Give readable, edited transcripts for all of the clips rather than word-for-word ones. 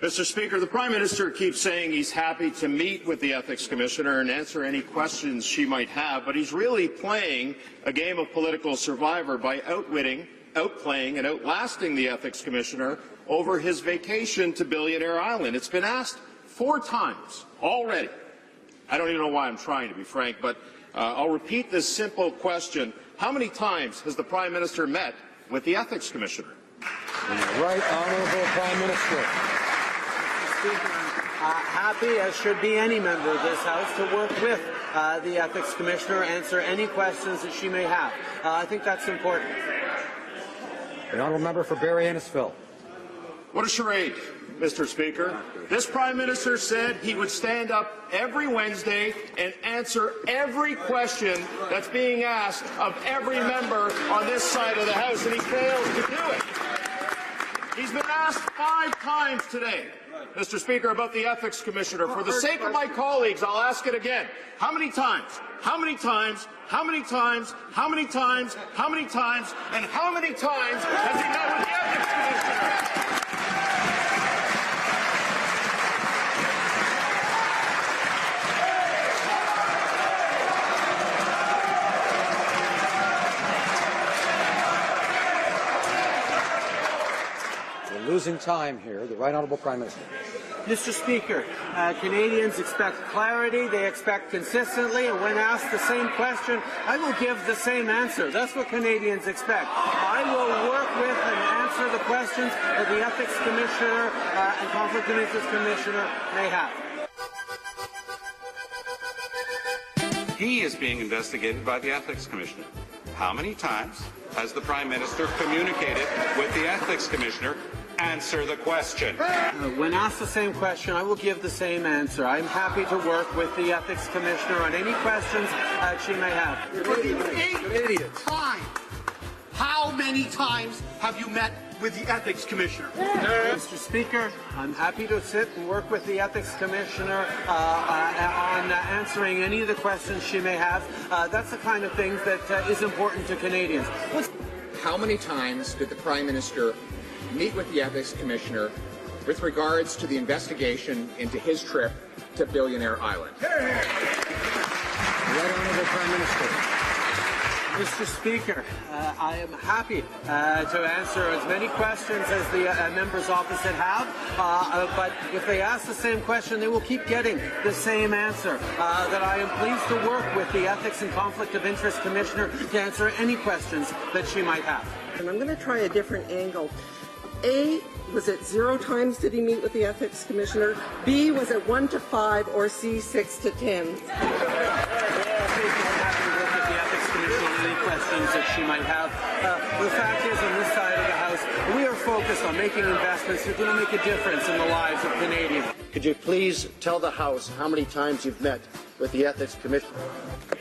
Mr. Speaker, the Prime Minister keeps saying he's happy to meet with the Ethics Commissioner and answer any questions she might have, but he's really playing a game of political survivor by outwitting, outplaying and outlasting the Ethics Commissioner over his vacation to Billionaire Island. It's been asked 4 times already. I don't even know why I'm trying, to be frank, but I'll repeat this simple question. How many times has the Prime Minister met with the Ethics Commissioner? The Right Honourable Prime Minister. Speaker, I'm happy, as should be any member of this House, to work with the Ethics Commissioner, answer any questions that she may have. I think that's important. The Honourable Member for Barrie Innisfil. What a charade, Mr. Speaker. This Prime Minister said he would stand up every Wednesday and answer every question that's being asked of every member on this side of the House, and he fails to do it. He's been asked 5 times today, Mr. Speaker, about the Ethics Commissioner. For the sake of my colleagues, I'll ask it again. How many times? How many times? How many times? How many times? How many times? And how many times has he met with the Ethics Commissioner? We're losing time here. The Right Honourable Prime Minister. Mr. Speaker, Canadians expect clarity, they expect consistently, and when asked the same question, I will give the same answer. That's what Canadians expect. I will work with and answer the questions that the Ethics Commissioner and Conflict of Interest Commissioner may have. He is being investigated by the Ethics Commissioner. How many times has the Prime Minister communicated with the Ethics Commissioner? Answer the question. When asked the same question, I will give the same answer. I'm happy to work with the Ethics Commissioner on any questions she may have. How many times have you met with the Ethics Commissioner? Mr. Speaker, I'm happy to sit and work with the Ethics Commissioner on answering any of the questions she may have. That's the kind of thing that is important to Canadians. How many times did the Prime Minister meet with the Ethics Commissioner with regards to the investigation into his trip to Billionaire Island? Right Honourable Prime Minister. Mr. Speaker, I am happy to answer as many questions as the members opposite have, but if they ask the same question, they will keep getting the same answer. That I am pleased to work with the Ethics and Conflict of Interest Commissioner to answer any questions that she might have. And I'm going to try a different angle. A, was it 0 times did he meet with the Ethics Commissioner? B, was it 1 to 5, or C, 6 to 10? Any questions that she might have. The fact is, on this side of the House, we are focused on making investments that are going to make a difference in the lives of Canadians. Could you please tell the House how many times you've met with the Ethics Commissioner?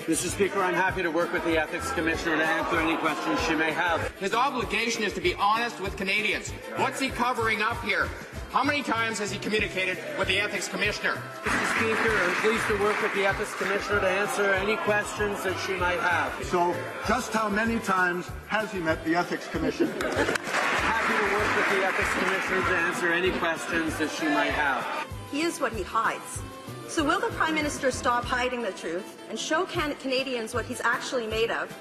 Mr. Speaker, I'm happy to work with the Ethics Commissioner to answer any questions she may have. His obligation is to be honest with Canadians. What's he covering up here? How many times has he communicated with the Ethics Commissioner? Mr. Speaker, I'm pleased to work with the Ethics Commissioner to answer any questions that she might have. So, just how many times has he met the Ethics Commissioner? Happy to work with the Ethics Commissioner to answer any questions that she might have. He is what he hides. So will the Prime Minister stop hiding the truth and show Canadians what he's actually made of,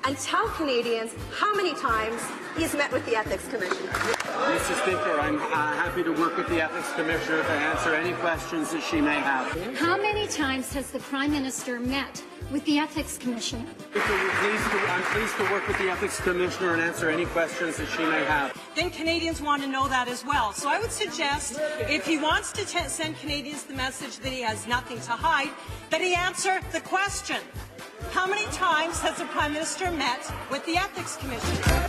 and tell Canadians how many times he's met with the Ethics Commissioner? Mr. Speaker, I'm happy to work with the Ethics Commissioner to answer any questions that she may have. How many times has the Prime Minister met with the Ethics Commissioner? I'm pleased to work with the Ethics Commissioner and answer any questions that she may have. Then Canadians want to know that as well. So I would suggest, if he wants to send Canadians the message that he has nothing to hide, that he answer the question. How many times has the Prime Minister met with the Ethics Commissioner?